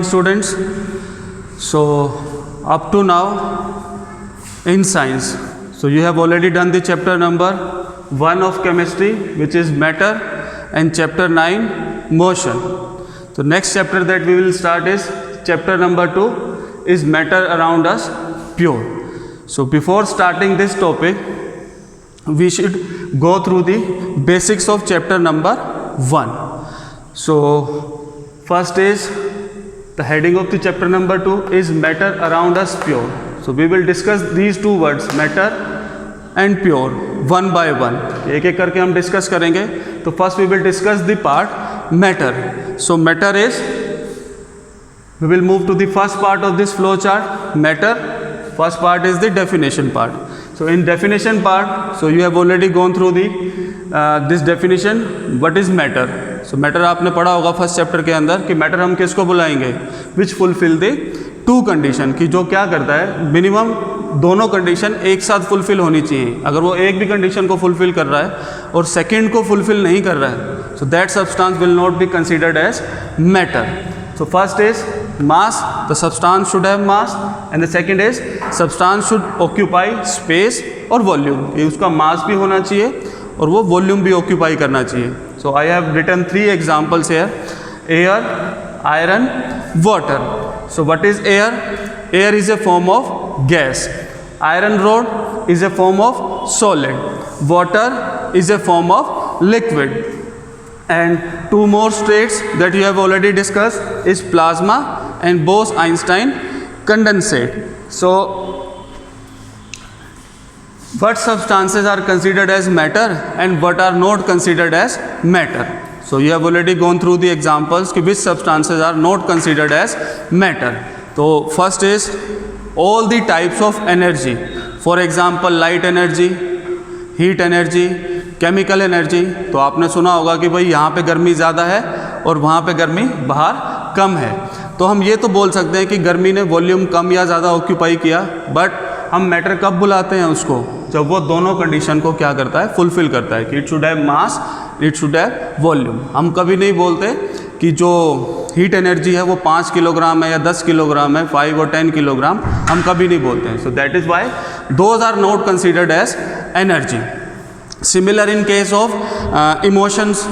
Students, so up to now in science, so you have already done the chapter number 1 of chemistry, which is matter, and chapter 9 motion. So next chapter that we will start is chapter number 2, is matter around us pure. So before starting this topic, we should go through the basics of chapter number 1. So first is the heading of the chapter number 2 is matter around us pure. So we will discuss these two words, matter and pure, one by one. एक एक करके हम discuss करेंगे. तो first we will discuss the part matter. So matter is, we will move to the first part of this flow chart. Matter, first part is the definition part. So in definition part, so you have already gone through the this definition. What is matter? So matter आपने पढ़ा होगा first chapter के अंदर कि matter हम किसको बुलाएंगे, विच fulfil the two condition, की जो क्या करता है, मिनिमम दोनों कंडीशन एक साथ फुलफिल होनी चाहिए. अगर वो एक भी कंडीशन को फुलफिल कर रहा है और सेकेंड को फुलफिल नहीं कर रहा है, so that substance will not be considered as matter. So first is mass, the substance should have mass, and the second is substance should occupy space or volume. ये उसका mass भी होना चाहिए और वो volume भी occupy करना चाहिए. So I have written 3 examples here: air, iron, water. So what is air? Air is a form of gas. Iron rod is a form of solid. Water is a form of liquid. And two more states that you have already discussed is plasma and Bose-Einstein condensate. So what substances are considered as matter and what are not considered as matter? So you have already gone through the examples which substances are not considered as matter. So first is all the types of energy. For example, light energy, heat energy, chemical energy. तो आपने सुना होगा कि भाई यहाँ पे गर्मी ज़्यादा है और वहाँ पे गर्मी बाहर कम है. तो हम ये तो बोल सकते हैं कि गर्मी ने वॉल्यूम कम या ज़्यादा ऑक्यूपाई किया, बट हम मैटर कब बुलाते हैं उसको, जब वो दोनों कंडीशन को क्या करता है, फुलफिल करता है, कि it should have mass, it should have volume. हम कभी नहीं बोलते कि जो हीट एनर्जी है वो 5 किलोग्राम है या 10 किलोग्राम है, 5 और 10 किलोग्राम, हम कभी नहीं बोलते हैं. So that is why those are not considered as energy. Similar in case of emotions,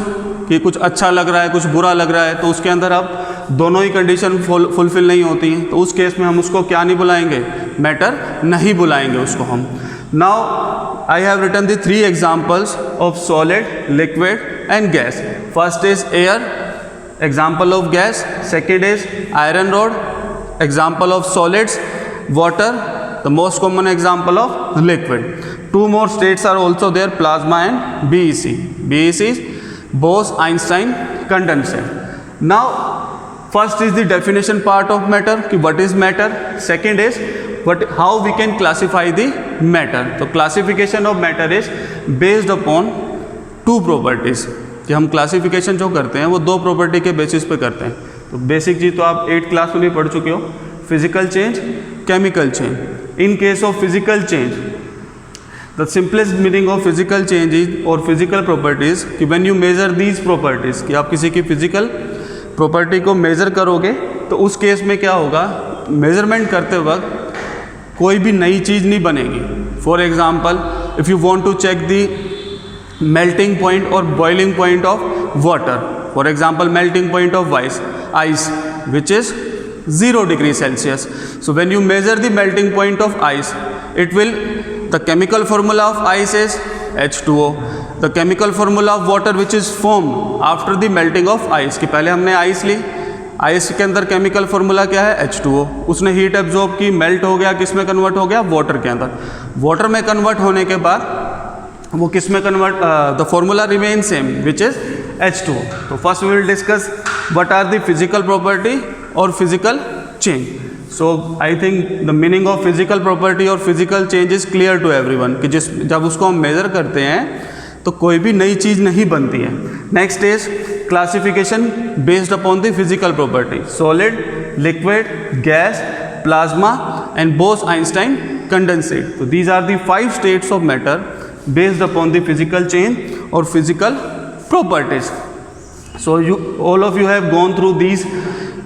कि कुछ अच्छा लग रहा है कुछ बुरा लग रहा है, तो उसके अंदर अब दोनों ही कंडीशन फुलफिल नहीं होती हैं, तो उस केस में हम उसको क्या नहीं बुलाएंगे, मैटर नहीं बुलाएंगे उसको हम. Now I have written the 3 examples of solid, liquid and gas. First is air, example of gas. Second is iron rod, example of solids. Water, the most common example of liquid. 2 more states are also there, plasma and BEC. BEC is Bose-Einstein condensate. Now first is the definition part of matter, कि what is matter. Second is how we can classify the matter. तो classification of matter is based upon 2 properties, कि हम classification जो करते हैं वो 2 property के basis पे करते हैं. तो बेसिक चीज़ तो आप 8th क्लास में भी पढ़ चुके हो, physical change, chemical change. In case of physical change, the simplest meaning of physical change is, or physical properties, कि when you measure these properties, कि आप किसी की physical property को measure करोगे तो उस केस में क्या होगा, measurement करते वक्त कोई भी नई चीज़ नहीं बनेगी. For example, if you want to check the melting point or boiling point of water, for example melting point of ice, which is 0 degrees Celsius. So when you measure the melting point of ice, it will, the chemical formula of ice is H2O. The chemical formula of water which is formed after the melting of ice, कि पहले हमने ice ली, ice के अंदर chemical formula क्या है, H2O. उसने heat absorb की, melt हो गया, किस में कन्वर्ट हो गया, वाटर के अंदर. वाटर में कन्वर्ट होने के बाद वो किस में convert, the formula remain same, which is H2O. तो first we will discuss what are the physical property और physical change. So I think the meaning of physical property और physical change is clear to everyone, कि जब उसको हम major करते हैं तो कोई भी नई चीज़ नहीं बनती है. Next is classification based upon the physical property, solid, liquid, gas, plasma and Bose-Einstein condensate. तो these are the 5 states of matter based upon the physical change or physical properties. So all of you have gone through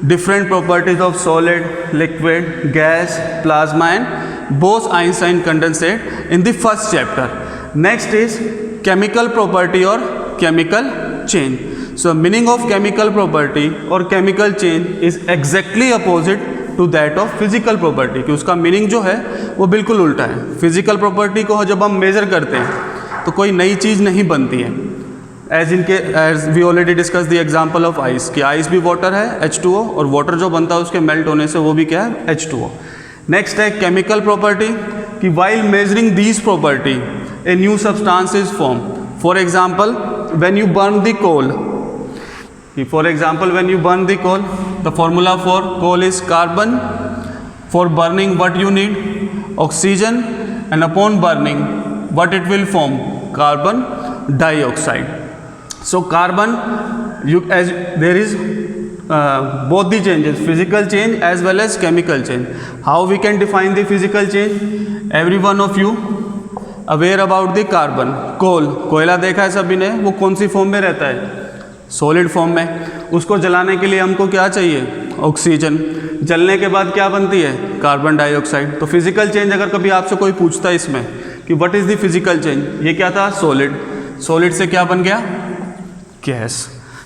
different properties of solid, liquid, gas, plasma and Bose-Einstein condensate in the first chapter. Next is chemical property or chemical change. So meaning of chemical property or chemical change is exactly opposite to that of physical property, कि उसका meaning जो है वो बिल्कुल उल्टा है. Physical property को जब हम मेजर करते हैं तो कोई नई चीज़ नहीं बनती है. As we already discuss the example of ice, कि आइस भी वाटर है H2O, और वाटर जो बनता है उसके मेल्ट होने से वो भी क्या है H2O. नेक्स्ट है केमिकल प्रॉपर्टी, कि while measuring these property a new substance is form. For example when you burn the coal, for example when you burn the coal, the formula for coal is carbon. For burning what you need? Oxygen. And upon burning what it will form? Carbon dioxide. So carbon, as there is both the changes, physical change as well as chemical change. How we can define the physical change? Every one of you aware about the carbon. coal, कोयला देखा है सभी ने, वो कौन सी form में रहता है? सॉलिड फॉर्म में. उसको जलाने के लिए हमको क्या चाहिए? ऑक्सीजन. जलने के बाद क्या बनती है? Carbon dioxide. तो फिजिकल चेंज अगर कभी आपसे कोई पूछता है इसमें कि what is the physical change, ये क्या था? सॉलिड. सॉलिड से क्या बन गया? Gas.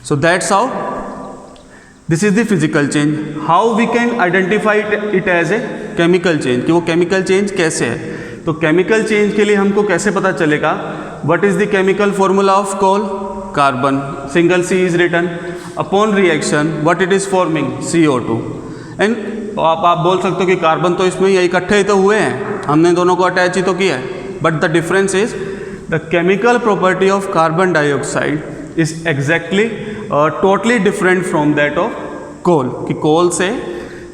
So that's how this is the physical change. How we can identify it as a chemical change, कि वो केमिकल चेंज कैसे है. तो केमिकल चेंज के लिए हमको कैसे पता चलेगा? What is the chemical formula of coal? Carbon. Single C is written. Upon reaction what it is forming? CO2. And आप बोल सकते हो कि कार्बन तो इसमें ये इकट्ठे ही तो हुए हैं, हमने दोनों को अटैच ही तो किया है. But the difference is the chemical property of carbon dioxide is exactly totally different from that of coal. कि कोल से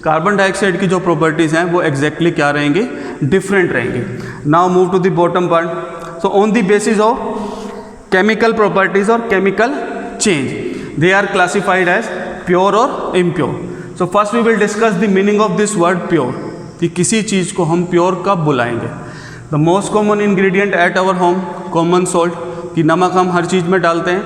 कार्बन डाइऑक्साइड की जो प्रॉपर्टीज़ हैं वो एग्जैक्टली क्या रहेंगी? डिफरेंट रहेंगी. Now move to the bottom part. So on the basis of chemical properties or chemical change, they are classified as pure or impure. So first we will discuss the meaning of this word pure, कि किसी चीज़ को हम pure कब बुलाएंगे. The most common ingredient at our home, common salt, कि नमक हम हर चीज़ में डालते हैं.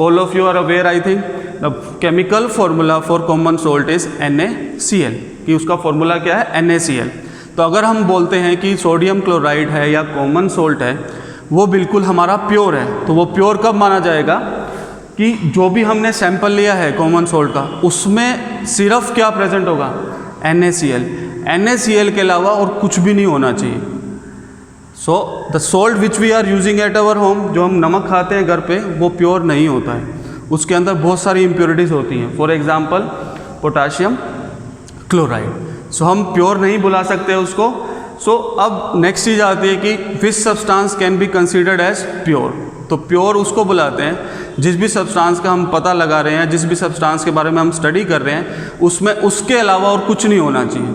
All of you are aware, I think, the chemical formula for common salt is NaCl, कि उसका फॉर्मूला क्या है? NaCl. तो अगर हम बोलते हैं कि सोडियम क्लोराइड है या कॉमन सोल्ट है वो बिल्कुल हमारा प्योर है, तो वो प्योर कब माना जाएगा? कि जो भी हमने सैंपल लिया है कॉमन सोल्ट का उसमें सिर्फ क्या प्रेजेंट होगा? NaCl. NaCl के अलावा और कुछ भी नहीं होना चाहिए. So the salt which we are using at our home, जो हम नमक खाते हैं घर पे, वो प्योर नहीं होता है. उसके अंदर बहुत सारी इम्प्योरिटीज़ होती हैं. For example potassium chloride. So हम प्योर नहीं बुला सकते उसको. सो अब नेक्स्ट चीज़ आती है कि which substance can be considered as pure. तो प्योर उसको बुलाते हैं जिस भी सब्सटेंस का हम पता लगा रहे हैं, जिस भी सब्सटेंस के बारे में हम स्टडी कर रहे हैं, उसमें उसके अलावा और कुछ नहीं होना चाहिए.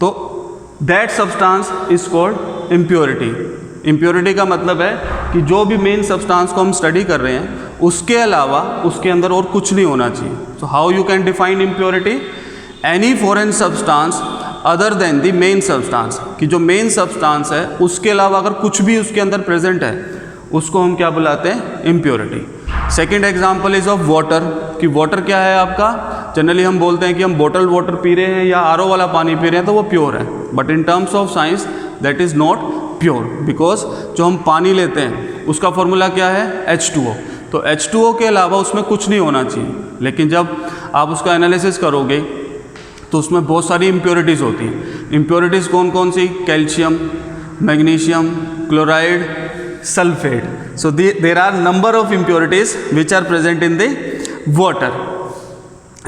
तो that substance is called impurity. Impurity का मतलब है कि जो भी मेन सब्सटेंस को हम स्टडी कर रहे हैं उसके अलावा उसके अंदर और कुछ नहीं होना चाहिए. So how you can define impurity? Any foreign substance other than the main substance, कि जो मेन सब्सटेंस है उसके अलावा अगर कुछ भी उसके अंदर प्रेजेंट है उसको हम क्या बुलाते हैं? Impurity. Second example is of water, कि वाटर क्या है आपका? जनरली हम बोलते हैं कि हम बॉटल वाटर पी रहे हैं या RO वाला पानी पी रहे हैं तो वो प्योर है. But in terms of science that is not pure, because जो हम पानी लेते हैं उसका फॉर्मूला क्या है? H2O. तो H2O के अलावा उसमें कुछ नहीं होना चाहिए. लेकिन जब आप उसका एनालिसिस करोगे तो उसमें बहुत सारी इम्प्योरिटीज़ होती हैं. इम्प्योरिटीज़ कौन कौन सी? Calcium, magnesium, chloride, sulphate. So there are number of impurities which are present in the water.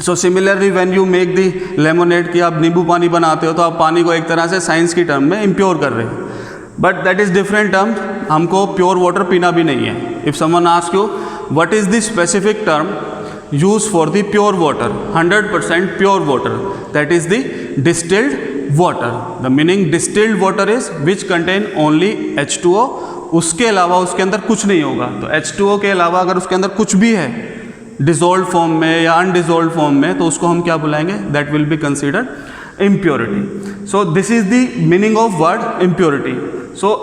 So similarly when you make the lemonade, कि आप नींबू पानी बनाते हो तो आप पानी को एक तरह से साइंस की टर्म में इम्प्योर कर रहे हो. But that is different term. हमको प्योर वाटर पीना भी नहीं है. If someone ask you what is the specific term used for the pure water, 100% pure water, that is the distilled water. The meaning distilled water is which contain only H2O. उसके अलावा उसके अंदर कुछ नहीं होगा. तो H2O के अलावा अगर उसके अंदर कुछ भी है डिजोल्व फॉर्म में या अनडिजोल्व फॉर्म में, तो उसको हम क्या बुलाएंगे? That will be considered impurity. So this is the meaning of word impurity. So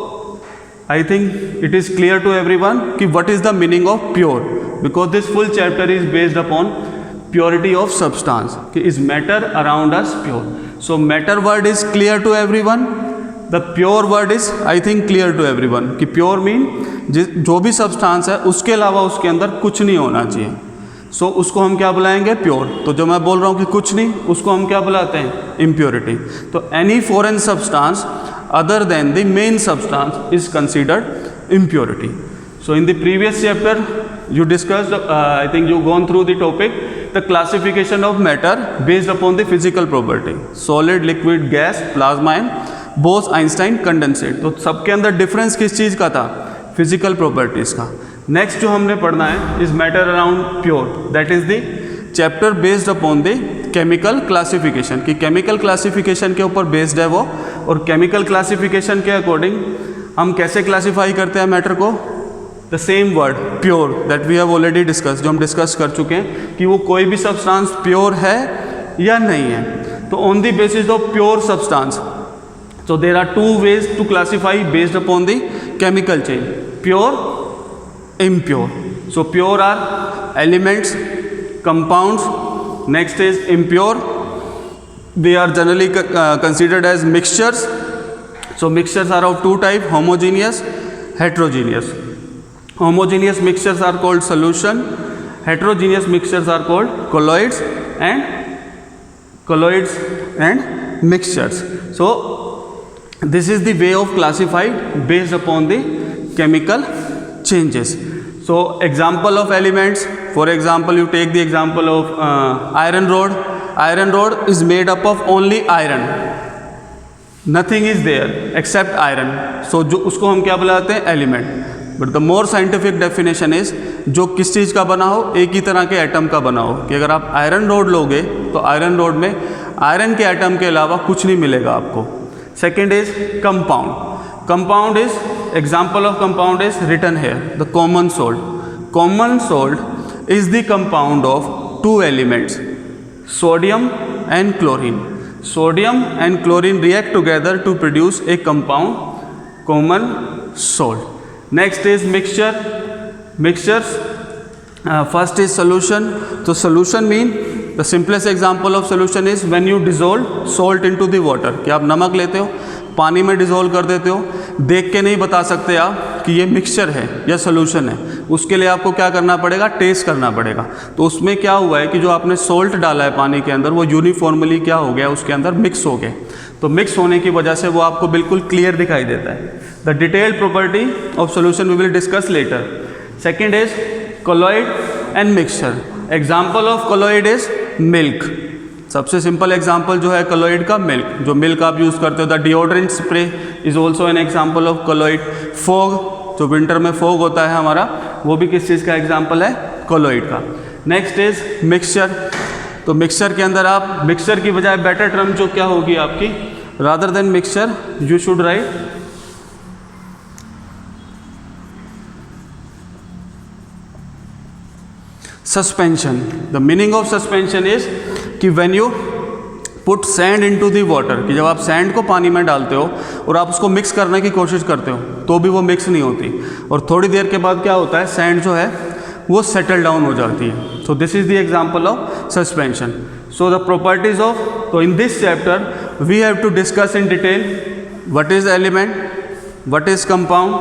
I think it is clear to everyone कि what is the meaning of pure, because this full chapter is based upon purity of substance, is matter around us pure. So matter word is clear to everyone. The pure word is I think clear to everyone कि pure mean जो भी substance है उसके अलावा उसके अंदर कुछ नहीं होना चाहिए. So उसको हम क्या बुलाएंगे? प्योर. तो जो मैं बोल रहा हूँ कि कुछ नहीं, उसको हम क्या बुलाते हैं? इम्प्योरिटी. तो any foreign substance other than the main substance is considered impurity. So in the previous chapter you discussed, I think you gone through the topic, the classification of matter based upon the physical property, solid, liquid, gas, plasma and Bose-Einstein condensate. तो सबके अंदर difference किस चीज़ का था? Physical properties का. Next जो हमने पढ़ना है is matter around pure, that is the chapter based upon the chemical classification, कि केमिकल क्लासिफिकेशन के ऊपर बेस्ड है वो. और केमिकल क्लासिफिकेशन के अकॉर्डिंग हम कैसे क्लासिफाई करते हैं मैटर को? The same word pure that we have already discuss, जो हम डिस्कस कर चुके हैं कि वो कोई भी सब्सटेंस प्योर है या नहीं है. तो on the basis of pure substance, so there are two ways to classify based upon the chemical chain: pure, impure. So pure are elements, compounds. Next is impure, they are generally considered as mixtures. So mixtures are of two types: homogeneous, heterogeneous. Homogeneous mixtures are called solution, heterogeneous mixtures are called colloids and mixtures. So this is the way of classified based upon the chemical changes. So example of elements, for example you take the example of iron rod. Iron rod is made up of only iron, nothing is there except iron. So जो उसको हम क्या बुलाते हैं? Element. But the more scientific definition is जो किस चीज़ का बना हो? एक ही तरह के एटम का बना हो. कि अगर आप आयरन रोड लोगे तो आयरन रोड में आयरन के एटम के अलावा कुछ नहीं मिलेगा आपको. Second is compound. Compound is, example of compound is written here, the common salt. Common salt is the compound of two elements, sodium and chlorine. Sodium and chlorine react together to produce a compound, common salt. Next is mixture. Mixtures, first is solution. So solution mean, the simplest example of solution is when you dissolve salt into the water. कि आप नमक लेते हो, पानी में dissolve कर देते हो, देख के नहीं बता सकते आप कि ये मिक्सचर है या सोल्यूशन है. उसके लिए आपको क्या करना पड़ेगा? टेस्ट करना पड़ेगा. तो उसमें क्या हुआ है कि जो आपने सॉल्ट डाला है पानी के अंदर, वो यूनिफॉर्मली क्या हो गया? उसके अंदर मिक्स हो गए. तो मिक्स होने की वजह से वो आपको बिल्कुल क्लियर दिखाई देता है. The detailed property of solution we will discuss later. Second is colloid and mixture. Example of colloid is milk. सबसे सिंपल एग्जाम्पल जो है colloid का मिल्क. जो मिल्क आप यूज़ करते हो, the deodorant spray is also an example of colloid. Fog, जो winter में फॉग होता है हमारा, वो भी किस चीज़ का एग्जाम्पल है? colloid का. Next is mixture. तो मिक्सचर के अंदर आप मिक्सचर की बजाय बेटर टर्म जो क्या होगी आपकी, rather than mixture you should write suspension. The meaning of suspension is कि when you put sand into the water, कि जब आप सैंड को पानी में डालते हो और आप उसको मिक्स करने की कोशिश करते हो तो भी वो मिक्स नहीं होती, और थोड़ी देर के बाद क्या होता है? सैंड जो है वो सेटल डाउन हो जाती है. So this is the example of suspension. So the properties of, तो in this chapter we have to discuss in detail what is element, what is compound,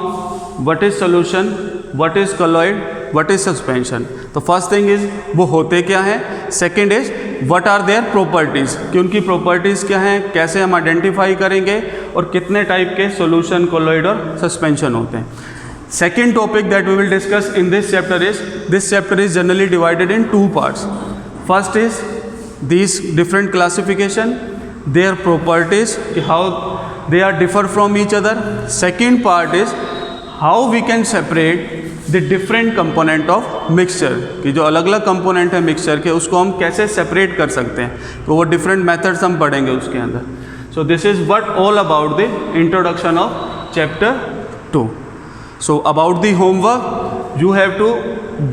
what is solution, what is colloid, what is suspension. तो first thing is वो होते क्या हैं. Second is what are their properties, कि उनकी properties क्या हैं, कैसे हम आइडेंटिफाई करेंगे, और कितने टाइप के सोल्यूशन, colloid और सस्पेंशन होते हैं. Second topic that we will discuss in this chapter is, this chapter is generally divided in two parts. First is these different classification, their properties, how they are differ from each other. Second part is how we can separate the different component of mixture, कि जो अलग अलग component है mixture के, उसको हम कैसे separate कर सकते हैं. तो वो different methods हम पढ़ेंगे उसके अंदर. So this is what all about the introduction of chapter 2. So about the homework, you have to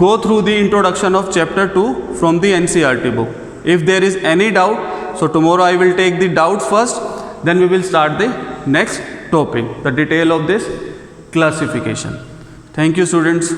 go through the introduction of chapter 2 from the NCERT book. If there is any doubt, so tomorrow I will take the doubts first, then we will start the next topic, the detail of this classification. Thank you students.